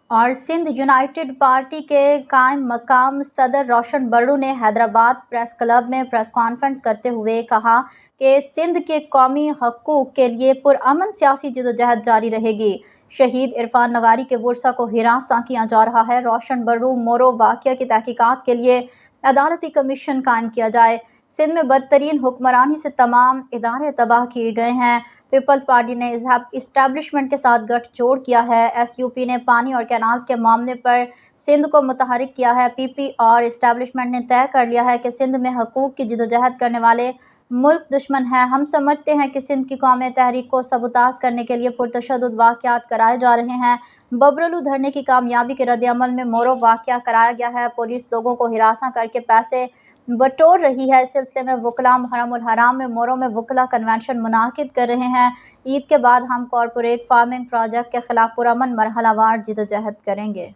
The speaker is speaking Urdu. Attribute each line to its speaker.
Speaker 1: اور سندھ یونائٹڈ پارٹی کے قائم مقام صدر روشن بڑو نے حیدرآباد پریس کلب میں پریس کانفرنس کرتے ہوئے کہا کہ سندھ کے قومی حقوق کے لیے پرامن سیاسی جدوجہد جاری رہے گی۔ شہید عرفان نگاری کے ورثاء کو ہراساں کیا جا رہا ہے۔ روشن بڑو مورو واقعہ کی تحقیقات کے لیے عدالتی کمیشن قائم کیا جائے۔ سندھ میں بدترین حکمرانی سے تمام ادارے تباہ کیے گئے ہیں۔ پیپلز پارٹی نے اسٹیبلشمنٹ کے ساتھ گٹھ جوڑ کیا ہے۔ ایس یو پی نے پانی اور کینالز کے معاملے پر سندھ کو متحرک کیا ہے۔ پی پی اور اسٹیبلشمنٹ نے طے کر لیا ہے کہ سندھ میں حقوق کی جدوجہد کرنے والے ملک دشمن ہیں۔ ہم سمجھتے ہیں کہ سندھ کی قومی تحریک کو سبوتاژ کرنے کے لیے پرتشدد واقعات کرائے جا رہے ہیں۔ ببرولو دھرنے کی کامیابی کے رد عمل میں مورو واقعہ کرایا گیا ہے۔ پولیس لوگوں کو ہراساں کر کے پیسے بٹور رہی ہے۔ اس سلسلے میں وکلاء محرم الحرام میں مورو میں وکلاء کنونشن منعقد کر رہے ہیں۔ عید کے بعد ہم کارپوریٹ فارمنگ پروجیکٹ کے خلاف پرامن مرحلہ وار جدوجہد کریں گے۔